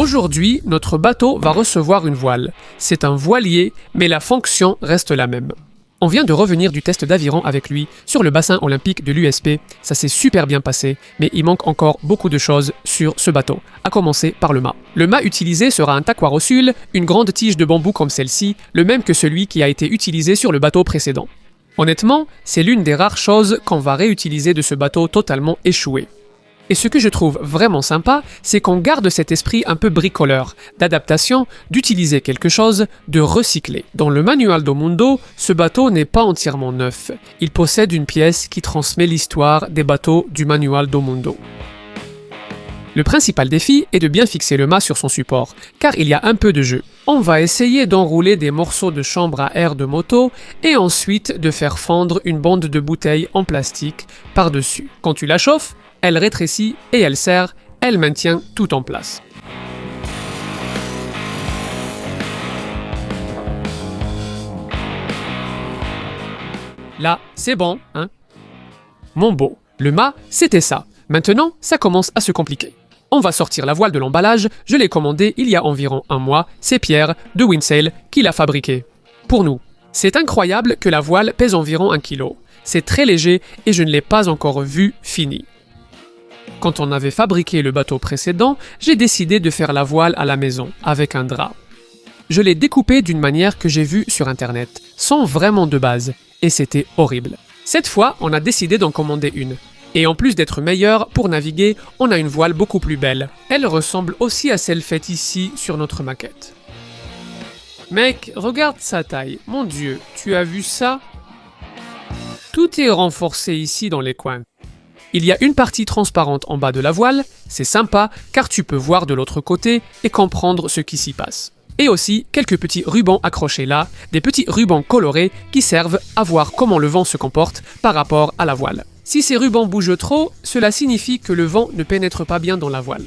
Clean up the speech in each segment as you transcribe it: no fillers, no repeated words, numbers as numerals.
Aujourd'hui, notre bateau va recevoir une voile. C'est un voilier, mais la fonction reste la même. On vient de revenir du test d'aviron avec lui sur le bassin olympique de l'USP. Ça s'est super bien passé, mais il manque encore beaucoup de choses sur ce bateau, à commencer par le mât. Le mât utilisé sera un taquarosul, une grande tige de bambou comme celle-ci, le même que celui qui a été utilisé sur le bateau précédent. Honnêtement, c'est l'une des rares choses qu'on va réutiliser de ce bateau totalement échoué. Et ce que je trouve vraiment sympa, c'est qu'on garde cet esprit un peu bricoleur, d'adaptation, d'utiliser quelque chose, de recycler. Dans le Manual do Mundo, ce bateau n'est pas entièrement neuf. Il possède une pièce qui transmet l'histoire des bateaux du Manual do Mundo. Le principal défi est de bien fixer le mât sur son support, car il y a un peu de jeu. On va essayer d'enrouler des morceaux de chambre à air de moto et ensuite de faire fendre une bande de bouteilles en plastique par-dessus. Quand tu la chauffes, elle rétrécit et elle serre, elle maintient tout en place. Là, c'est bon, hein? Mon beau, le mât, c'était ça. Maintenant, ça commence à se compliquer. On va sortir la voile de l'emballage, je l'ai commandée il y a environ un mois, c'est Pierre, de Windsail, qui l'a fabriquée. Pour nous. C'est incroyable que la voile pèse environ 1 kg. C'est très léger et je ne l'ai pas encore vu fini. Quand on avait fabriqué le bateau précédent, j'ai décidé de faire la voile à la maison, avec un drap. Je l'ai découpé d'une manière que j'ai vue sur internet, sans vraiment de base, et c'était horrible. Cette fois, on a décidé d'en commander une. Et en plus d'être meilleure, pour naviguer, on a une voile beaucoup plus belle. Elle ressemble aussi à celle faite ici sur notre maquette. Mec, regarde sa taille. Mon Dieu, tu as vu ça? Tout est renforcé ici dans les coins. Il y a une partie transparente en bas de la voile, c'est sympa car tu peux voir de l'autre côté et comprendre ce qui s'y passe. Et aussi quelques petits rubans accrochés là, des petits rubans colorés qui servent à voir comment le vent se comporte par rapport à la voile. Si ces rubans bougent trop, cela signifie que le vent ne pénètre pas bien dans la voile.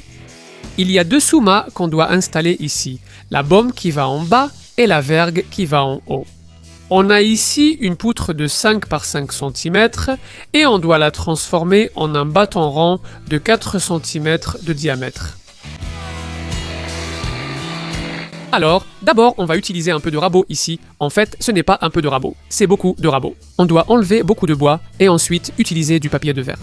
Il y a 2 sous-mâts qu'on doit installer ici, la baume qui va en bas et la vergue qui va en haut. On a ici une poutre de 5 par 5 cm et on doit la transformer en un bâton rond de 4 cm de diamètre. Alors, d'abord, on va utiliser un peu de rabot ici. En fait, ce n'est pas un peu de rabot, c'est beaucoup de rabot. On doit enlever beaucoup de bois et ensuite utiliser du papier de verre.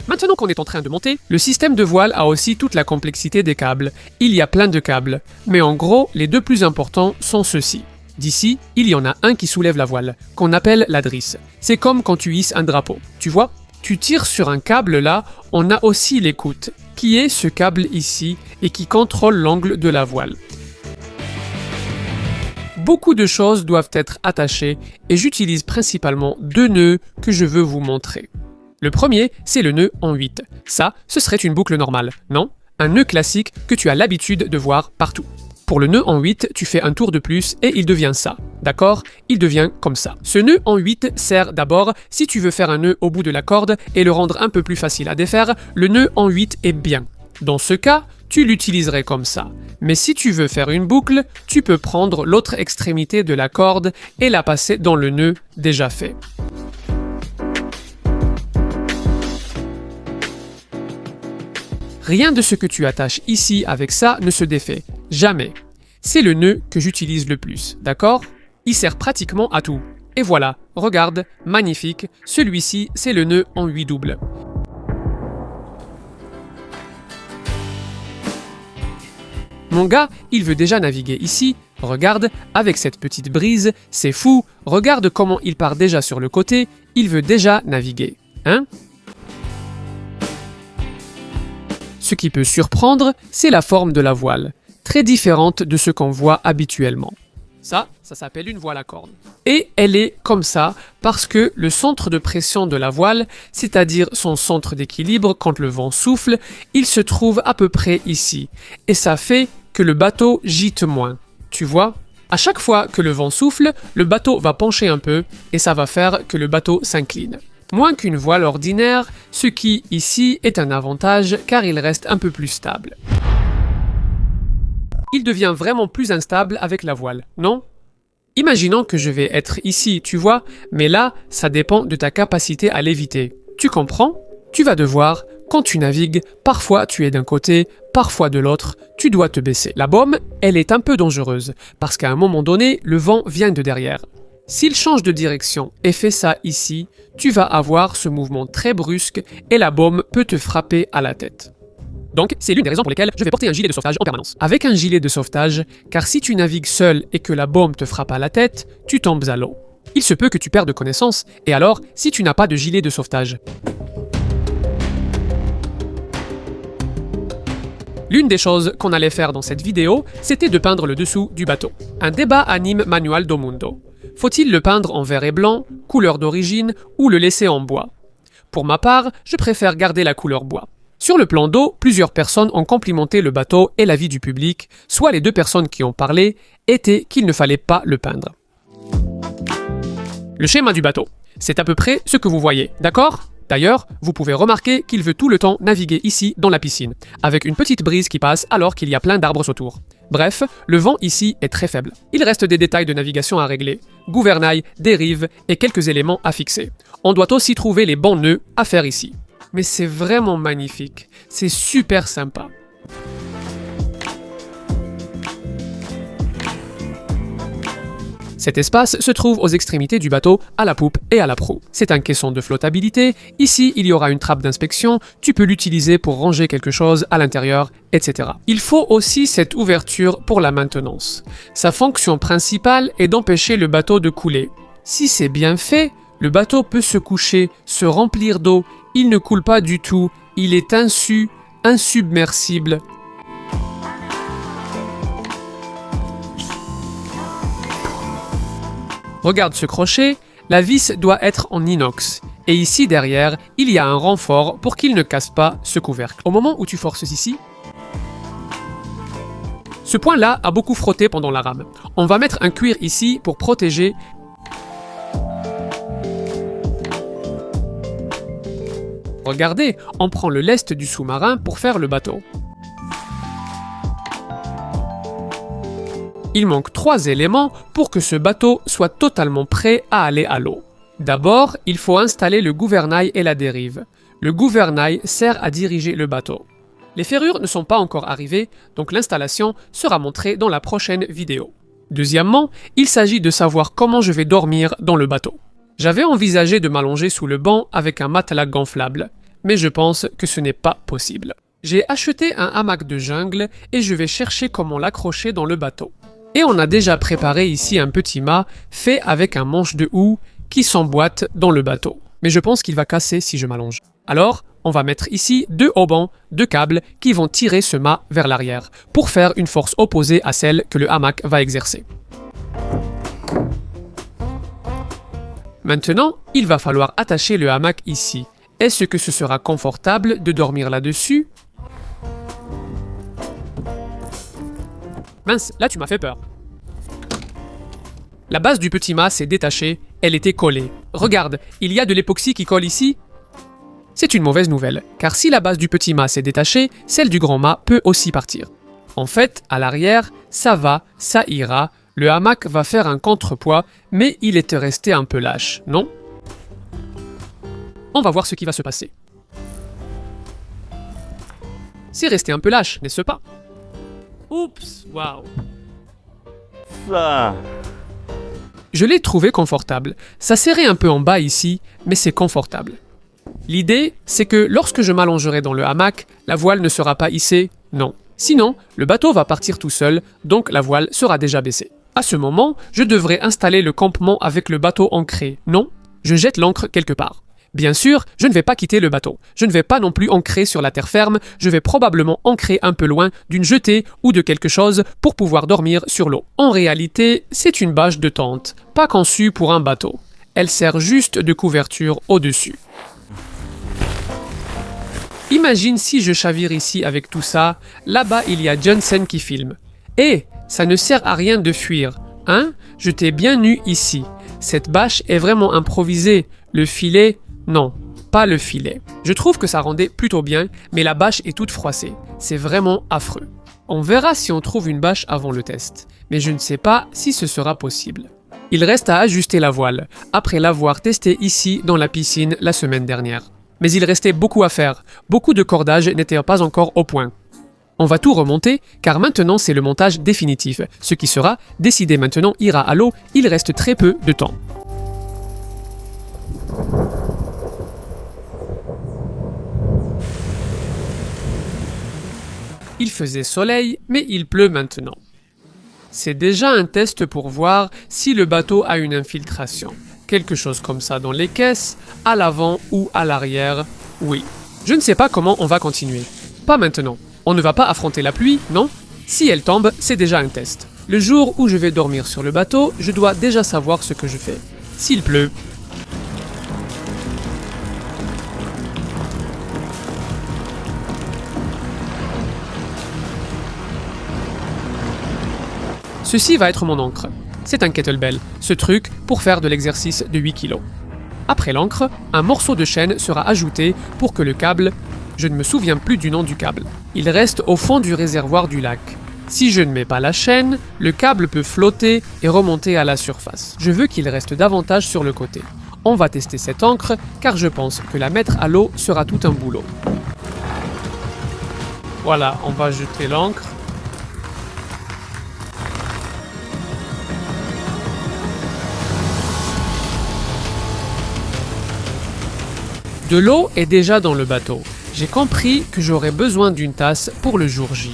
Maintenant qu'on est en train de monter, le système de voile a aussi toute la complexité des câbles. Il y a plein de câbles, mais en gros, les 2 plus importants sont ceux-ci. D'ici, il y en a un qui soulève la voile, qu'on appelle la drisse. C'est comme quand tu hisses un drapeau, tu vois? Tu tires sur un câble là, on a aussi l'écoute, qui est ce câble ici et qui contrôle l'angle de la voile. Beaucoup de choses doivent être attachées et j'utilise principalement 2 nœuds que je veux vous montrer. Le premier, c'est le nœud en 8. Ça, ce serait une boucle normale, non? Un nœud classique que tu as l'habitude de voir partout. Pour le nœud en 8, tu fais un tour de plus et il devient ça, d'accord? Il devient comme ça. Ce nœud en 8 sert d'abord, si tu veux faire un nœud au bout de la corde et le rendre un peu plus facile à défaire, le nœud en 8 est bien. Dans ce cas, tu l'utiliserais comme ça. Mais si tu veux faire une boucle, tu peux prendre l'autre extrémité de la corde et la passer dans le nœud déjà fait. Rien de ce que tu attaches ici avec ça ne se défait. Jamais. C'est le nœud que j'utilise le plus, d'accord? Il sert pratiquement à tout. Et voilà, regarde, magnifique, celui-ci c'est le nœud en 8 doubles. Mon gars, il veut déjà naviguer ici, regarde, avec cette petite brise, c'est fou, regarde comment il part déjà sur le côté, il veut déjà naviguer, hein? Ce qui peut surprendre, c'est la forme de la voile, très différente de ce qu'on voit habituellement. Ça s'appelle une voile à corne. Et elle est comme ça parce que le centre de pression de la voile, c'est-à-dire son centre d'équilibre quand le vent souffle, il se trouve à peu près ici. Et ça fait que le bateau gîte moins. Tu vois? À chaque fois que le vent souffle, le bateau va pencher un peu et ça va faire que le bateau s'incline. Moins qu'une voile ordinaire, ce qui, ici, est un avantage car il reste un peu plus stable. Il devient vraiment plus instable avec la voile, non? Imaginons que je vais être ici, tu vois, mais là, ça dépend de ta capacité à l'éviter. Tu comprends? Tu vas devoir, quand tu navigues, parfois tu es d'un côté, parfois de l'autre, tu dois te baisser. La baume, elle est un peu dangereuse, parce qu'à un moment donné, le vent vient de derrière. S'il change de direction et fait ça ici, tu vas avoir ce mouvement très brusque et la baume peut te frapper à la tête. Donc, c'est l'une des raisons pour lesquelles je vais porter un gilet de sauvetage en permanence. Avec un gilet de sauvetage, car si tu navigues seul et que la baume te frappe à la tête, tu tombes à l'eau. Il se peut que tu perdes connaissance, et alors, si tu n'as pas de gilet de sauvetage. L'une des choses qu'on allait faire dans cette vidéo, c'était de peindre le dessous du bateau. Un débat anime Manual do Mundo. Faut-il le peindre en vert et blanc, couleur d'origine, ou le laisser en bois? Pour ma part, je préfère garder la couleur bois. Sur le plan d'eau, plusieurs personnes ont complimenté le bateau et l'avis du public, soit les deux personnes qui ont parlé, était qu'il ne fallait pas le peindre. Le schéma du bateau, c'est à peu près ce que vous voyez, d'accord? D'ailleurs, vous pouvez remarquer qu'il veut tout le temps naviguer ici dans la piscine, avec une petite brise qui passe alors qu'il y a plein d'arbres autour. Bref, le vent ici est très faible. Il reste des détails de navigation à régler, gouvernail, dérive et quelques éléments à fixer. On doit aussi trouver les bons nœuds à faire ici. Mais c'est vraiment magnifique, c'est super sympa. Cet espace se trouve aux extrémités du bateau, à la poupe et à la proue. C'est un caisson de flottabilité, ici il y aura une trappe d'inspection, tu peux l'utiliser pour ranger quelque chose à l'intérieur, etc. Il faut aussi cette ouverture pour la maintenance. Sa fonction principale est d'empêcher le bateau de couler. Si c'est bien fait, le bateau peut se coucher, se remplir d'eau, il ne coule pas du tout, il est insubmersible. Regarde ce crochet, la vis doit être en inox. Et ici derrière, il y a un renfort pour qu'il ne casse pas ce couvercle. Au moment où tu forces ici, ce point-là a beaucoup frotté pendant la rame. On va mettre un cuir ici pour protéger. Regardez, on prend le lest du sous-marin pour faire le bateau. Il manque 3 éléments pour que ce bateau soit totalement prêt à aller à l'eau. D'abord, il faut installer le gouvernail et la dérive. Le gouvernail sert à diriger le bateau. Les ferrures ne sont pas encore arrivées, donc l'installation sera montrée dans la prochaine vidéo. Deuxièmement, il s'agit de savoir comment je vais dormir dans le bateau. J'avais envisagé de m'allonger sous le banc avec un matelas gonflable, mais je pense que ce n'est pas possible. J'ai acheté un hamac de jungle et je vais chercher comment l'accrocher dans le bateau. Et on a déjà préparé ici un petit mât fait avec un manche de houe qui s'emboîte dans le bateau. Mais je pense qu'il va casser si je m'allonge. Alors, on va mettre ici 2 haubans, 2 câbles qui vont tirer ce mât vers l'arrière pour faire une force opposée à celle que le hamac va exercer. Maintenant, il va falloir attacher le hamac ici. Est-ce que ce sera confortable de dormir là-dessus? Mince, là tu m'as fait peur. La base du petit mât s'est détachée, elle était collée. Regarde, il y a de l'époxy qui colle ici. C'est une mauvaise nouvelle, car si la base du petit mât s'est détachée, celle du grand mât peut aussi partir. En fait, à l'arrière, ça va, ça ira. Le hamac va faire un contrepoids, mais il était resté un peu lâche, non? On va voir ce qui va se passer. C'est resté un peu lâche, n'est-ce pas? Oups, waouh. Ça. Je l'ai trouvé confortable. Ça serrait un peu en bas ici, mais c'est confortable. L'idée, c'est que lorsque je m'allongerai dans le hamac, la voile ne sera pas hissée, non. Sinon, le bateau va partir tout seul, donc la voile sera déjà baissée. À ce moment, je devrais installer le campement avec le bateau ancré, non? Je jette l'ancre quelque part. Bien sûr, je ne vais pas quitter le bateau. Je ne vais pas non plus ancrer sur la terre ferme, je vais probablement ancrer un peu loin d'une jetée ou de quelque chose pour pouvoir dormir sur l'eau. En réalité, c'est une bâche de tente, pas conçue pour un bateau. Elle sert juste de couverture au-dessus. Imagine si je chavire ici avec tout ça, là-bas il y a Johnson qui filme. Eh, ça ne sert à rien de fuir, hein? Je t'ai bien nu ici. Cette bâche est vraiment improvisée. Le filet, non, pas le filet. Je trouve que ça rendait plutôt bien, mais la bâche est toute froissée. C'est vraiment affreux. On verra si on trouve une bâche avant le test, mais je ne sais pas si ce sera possible. Il reste à ajuster la voile, après l'avoir testée ici dans la piscine la semaine dernière. Mais il restait beaucoup à faire. Beaucoup de cordages n'étaient pas encore au point. On va tout remonter, car maintenant c'est le montage définitif. Ce qui sera décidé maintenant ira à l'eau, il reste très peu de temps. Il faisait soleil, mais il pleut maintenant. C'est déjà un test pour voir si le bateau a une infiltration. Quelque chose comme ça dans les caisses, à l'avant ou à l'arrière, oui. Je ne sais pas comment on va continuer. Pas maintenant. On ne va pas affronter la pluie, non? Si elle tombe, c'est déjà un test. Le jour où je vais dormir sur le bateau, je dois déjà savoir ce que je fais. S'il pleut, ceci va être mon encre. C'est un kettlebell, ce truc pour faire de l'exercice de 8 kg. Après l'encre, un morceau de chaîne sera ajouté pour que le câble, je ne me souviens plus du nom du câble, il reste au fond du réservoir du lac. Si je ne mets pas la chaîne, le câble peut flotter et remonter à la surface. Je veux qu'il reste davantage sur le côté. On va tester cette encre car je pense que la mettre à l'eau sera tout un boulot. Voilà, on va jeter l'encre. De l'eau est déjà dans le bateau. J'ai compris que j'aurais besoin d'une tasse pour le jour J.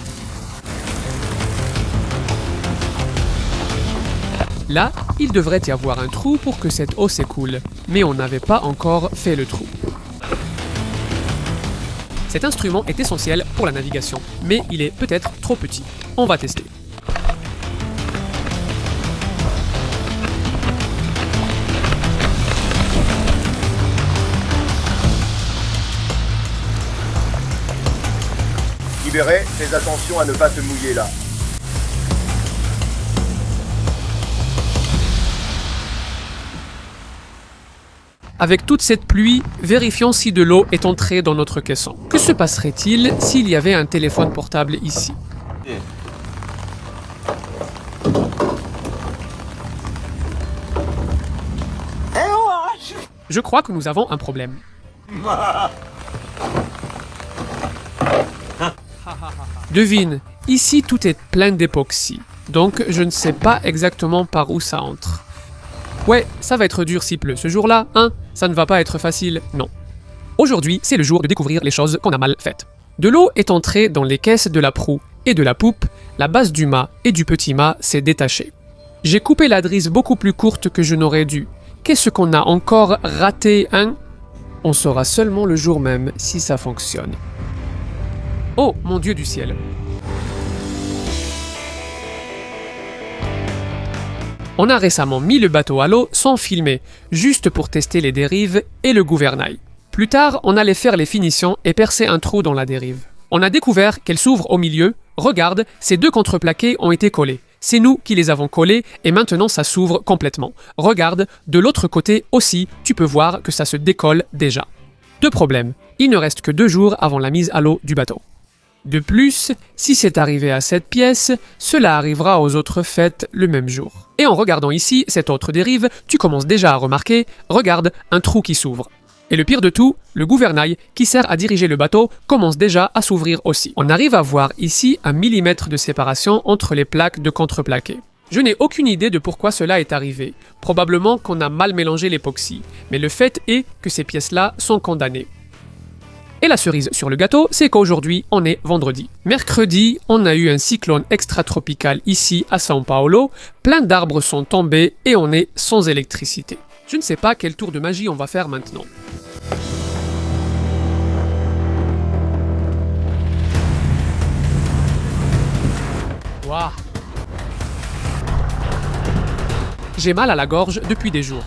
Là, il devrait y avoir un trou pour que cette eau s'écoule, mais on n'avait pas encore fait le trou. Cet instrument est essentiel pour la navigation, mais il est peut-être trop petit. On va tester. Libéré, fais attention à ne pas te mouiller là. Avec toute cette pluie, vérifions si de l'eau est entrée dans notre caisson. Que se passerait-il s'il y avait un téléphone portable ici? Je crois que nous avons un problème. Devine, ici tout est plein d'époxy, donc je ne sais pas exactement par où ça entre. Ouais, ça va être dur s'il pleut ce jour-là, hein? Ça ne va pas être facile, non. Aujourd'hui, c'est le jour de découvrir les choses qu'on a mal faites. De l'eau est entrée dans les caisses de la proue et de la poupe, la base du mât et du petit mât s'est détachée. J'ai coupé la drisse beaucoup plus courte que je n'aurais dû. Qu'est-ce qu'on a encore raté, hein? On saura seulement le jour même si ça fonctionne. Oh, mon Dieu du ciel! On a récemment mis le bateau à l'eau sans filmer, juste pour tester les dérives et le gouvernail. Plus tard, on allait faire les finitions et percer un trou dans la dérive. On a découvert qu'elle s'ouvre au milieu. Regarde, ces deux contreplaqués ont été collés. C'est nous qui les avons collés et maintenant ça s'ouvre complètement. Regarde, de l'autre côté aussi, tu peux voir que ça se décolle déjà. Deux problèmes. Il ne reste que 2 jours avant la mise à l'eau du bateau. De plus, si c'est arrivé à cette pièce, cela arrivera aux autres fêtes le même jour. Et en regardant ici, cette autre dérive, tu commences déjà à remarquer, regarde, un trou qui s'ouvre. Et le pire de tout, le gouvernail qui sert à diriger le bateau commence déjà à s'ouvrir aussi. On arrive à voir ici 1 millimètre de séparation entre les plaques de contreplaqué. Je n'ai aucune idée de pourquoi cela est arrivé. Probablement qu'on a mal mélangé l'époxy. Mais le fait est que ces pièces-là sont condamnées. Et la cerise sur le gâteau, c'est qu'aujourd'hui, on est vendredi. Mercredi, on a eu un cyclone extratropical ici à São Paulo. Plein d'arbres sont tombés et on est sans électricité. Je ne sais pas quel tour de magie on va faire maintenant. Waouh! J'ai mal à la gorge depuis des jours.